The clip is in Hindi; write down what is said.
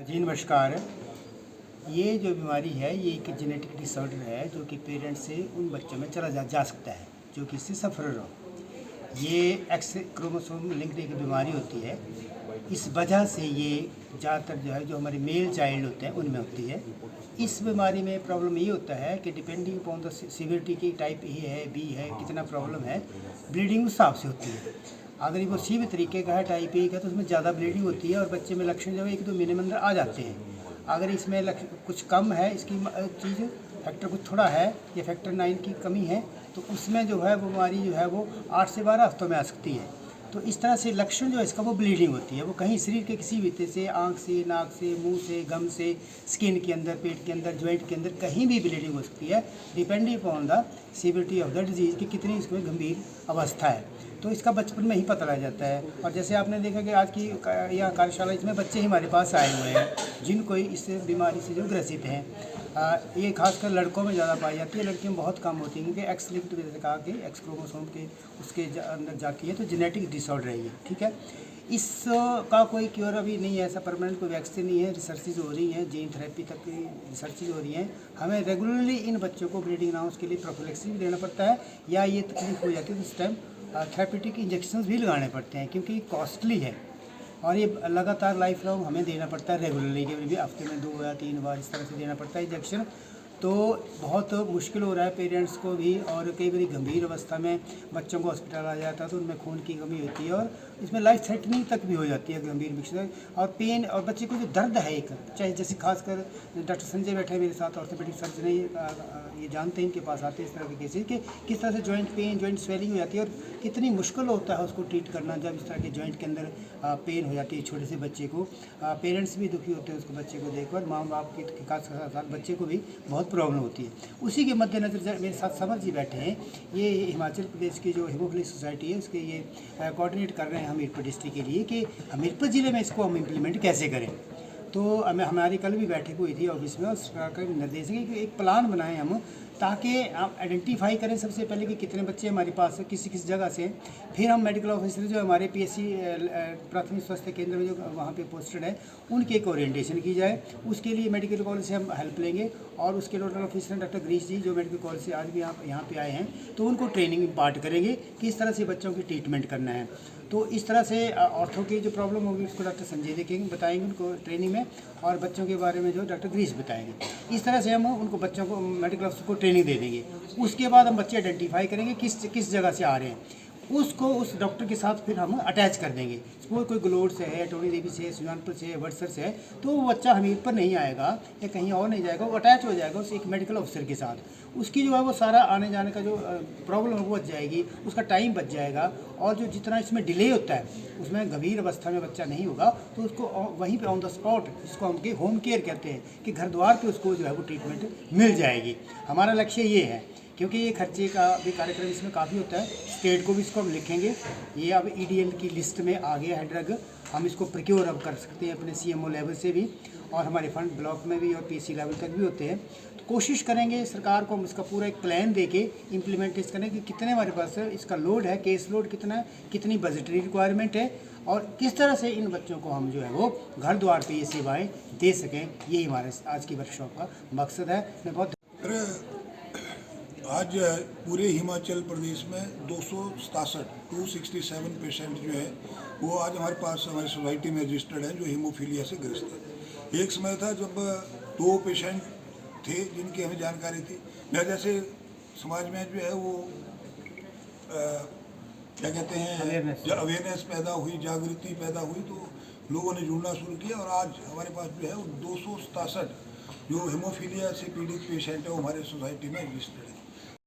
जी नमस्कार। ये जो बीमारी है ये एक जेनेटिक डिसऑर्डर है जो कि पेरेंट्स से उन बच्चों में चला जा सकता है जो कि इससे सफ़र हो। ये एक्स क्रोमोसोम लिंक्ड एक बीमारी होती है। इस वजह से ये ज़्यादातर जो है जो हमारे मेल चाइल्ड होते हैं उनमें होती है। इस बीमारी में प्रॉब्लम ये होता है कि डिपेंडिंग अपॉन द सीवियरिटी की टाइप ए है, बी है, कितना प्रॉब्लम है, ब्लीडिंग उस हिसाब से होती है। अगर वो सी भी तरीके का है, टाइप ए का, तो उसमें ज़्यादा ब्लीडिंग होती है और बच्चे में लक्षण जो है 1-2 महीने में अंदर आ जाते हैं। अगर इसमें कुछ कम है, इसकी चीज़ फैक्टर कुछ थोड़ा है, ये फैक्टर 9 की कमी है, तो उसमें जो है बीमारी जो है वो 8 से 12 हफ्तों में आ सकती है। तो इस तरह से लक्षण जो है इसका वो ब्लीडिंग होती है। वो कहीं शरीर के किसी भी हिस्से से, आँख से, नाक से, मुंह से, गम से, स्किन के अंदर, पेट के अंदर, जॉइंट के अंदर कहीं भी ब्लीडिंग हो सकती है, depending upon the severity of the disease कि कितनी इसमें गंभीर अवस्था है। तो इसका बचपन में ही पता लग जाता है। और जैसे आपने देखा कि आज की यह कार्यशाला, इसमें बच्चे ही हमारे पास आए हुए हैं जिनको इस बीमारी से जो ग्रसित हैं। ये खासकर लड़कों में ज़्यादा पाई जाती है, लड़कियों में बहुत कम होती है क्योंकि एक्स लिंक्ड, जैसे कहा कि एक्स क्रोमोसोम के उसके अंदर जाती है, तो जेनेटिक डिसऑर्डर है ये। ठीक है, इसका कोई क्योर अभी नहीं है, ऐसा परमानेंट कोई वैक्सीन नहीं है। रिसर्चेज हो रही हैं, जीन थेरेपी तक की रिसर्चेज हो रही हैं। हमें रेगुलरली इन बच्चों को ब्लीडिंग ना हो उसके लिए प्रोफिलैक्सिस भी देना पड़ता है, या ये तकलीफ हो जाती है तो उस टाइम थेरेपेटिक इंजेक्शंस भी लगाने पड़ते हैं क्योंकि कॉस्टली है और ये लगातार लाइफ लॉन्ग हमें देना पड़ता है रेगुलरली, के भी हफ्ते में 2 या 3 बार इस तरह से देना पड़ता है इंजेक्शन। तो बहुत मुश्किल हो रहा है पेरेंट्स को भी, और कई बार गंभीर अवस्था में बच्चों को हॉस्पिटल आ जाता है तो उनमें खून की कमी होती है और इसमें लाइफ थ्रेटनिंग तक भी हो जाती है, गंभीर मिक्सर और पेन। और बच्चे को जो दर्द है एक, चाहे जैसे खासकर डॉक्टर संजय बैठे हैं मेरे साथ, ऑर्थोपेडिक सर्जन, ये जानते हैं, इनके पास आते हैं इस तरह के केसेस कि किस तरह से जॉइंट पेन, जॉइंट स्वेलिंग हो जाती है और कितनी मुश्किल होता है उसको ट्रीट करना जब इस तरह के जॉइंट के अंदर पेन हो जाती है छोटे से बच्चे को। पेरेंट्स भी दुखी होते हैं उसको बच्चे को देखकर, माँ बाप के खास साथ बच्चे को भी बहुत प्रॉब्लम होती है। उसी के मद्देनजर मेरे साथ समर जी बैठे हैं, ये हिमाचल प्रदेश की जो हीमोफिलिया सोसाइटी है उसके ये कोऑर्डिनेट कर रहे हैं हमीरपुर डिस्ट्रिक्ट के लिए कि हमीरपुर ज़िले में इसको हम इम्प्लीमेंट कैसे करें। तो हमारी कल भी बैठक हुई थी ऑफिस में और सरकार का निर्देश है कि एक प्लान बनाएं हम, ताकि आप आइडेंटिफाई करें सबसे पहले कि कितने बच्चे हमारे पास किस जगह से हैं। फिर हम मेडिकल ऑफिसर जो हमारे पीएससी प्राथमिक स्वास्थ्य केंद्र में जो वहाँ पे पोस्टेड है उनकी एक ओरिएंटेशन की जाए। उसके लिए मेडिकल कॉलेज से हम हेल्प लेंगे और उसके नोडल ऑफिसर डॉक्टर गिरीश जी जो मेडिकल कॉलेज से आज भी यहाँ पे आए हैं, तो उनको ट्रेनिंग इम्पार्ट करेंगे कि इस तरह से बच्चों की ट्रीटमेंट करना है। तो इस तरह से ऑर्थो की जो प्रॉब्लम होगी उसको डॉक्टर संजय देखेंगे, बताएंगे उनको ट्रेनिंग में, और बच्चों के बारे में जो डॉक्टर गिरीश बताएंगे। इस तरह से हम उनको बच्चों को मेडिकल ऑफिसर को ट्रेनिंग दे देंगे। उसके बाद हम बच्चे आइडेंटिफाई करेंगे किस जगह से आ रहे हैं, उसको उस डॉक्टर के साथ फिर हम अटैच कर देंगे। कोई गलोड़ से है, टोनी देवी से है, सुजानपुर से है, वड़सर से है, तो वो बच्चा हमीरपुर नहीं आएगा या कहीं और नहीं जाएगा, वो अटैच हो जाएगा उस एक मेडिकल ऑफिसर के साथ। उसकी जो है वो सारा आने जाने का जो प्रॉब्लम है वो बच जाएगी, उसका टाइम बच जाएगा, और जो जितना इसमें डिले होता है उसमें गंभीर अवस्था में बच्चा नहीं होगा तो उसको वहीं पे ऑन द स्पॉट, जिसको हम होम केयर कहते हैं, कि घर द्वार पे उसको जो है वो ट्रीटमेंट मिल जाएगी। हमारा लक्ष्य ये है, क्योंकि ये खर्चे का भी कार्यक्रम इसमें काफ़ी होता है। स्टेट को भी इसको हम लिखेंगे, ये अब ईडीएल की लिस्ट में आ गया है ड्रग, हम इसको प्रोक्योर अब कर सकते हैं अपने सीएमओ लेवल से भी, और हमारे फंड ब्लॉक में भी और पीसी लेवल तक भी होते हैं। तो कोशिश करेंगे सरकार को हम इसका पूरा एक प्लान दे के इम्प्लीमेंटेशन करें कि कितने हमारे पास इसका लोड है, केस लोड कितना है, कितनी बजटरी रिक्वायरमेंट है, और किस तरह से इन बच्चों को हम जो है वो घर द्वार पे ये सेवाएँ दे सकें। यही हमारे आज की वर्कशॉप का मकसद है। मैं बहुत आज पूरे हिमाचल प्रदेश में 267 पेशेंट जो है वो आज हमारे पास हमारी सोसाइटी में रजिस्टर्ड है जो हीमोफीलिया से ग्रस्त है। एक समय था जब 2 पेशेंट थे जिनकी हमें जानकारी थी, जैसे समाज में जो है वो क्या कहते हैं अवेयरनेस पैदा हुई, जागृति पैदा हुई, तो लोगों ने जुड़ना शुरू किया और आज हमारे पास जो है वो 267 जो हीमोफीलिया से पीड़ित पेशेंट है वो हमारे सोसाइटी में रजिस्टर्ड है।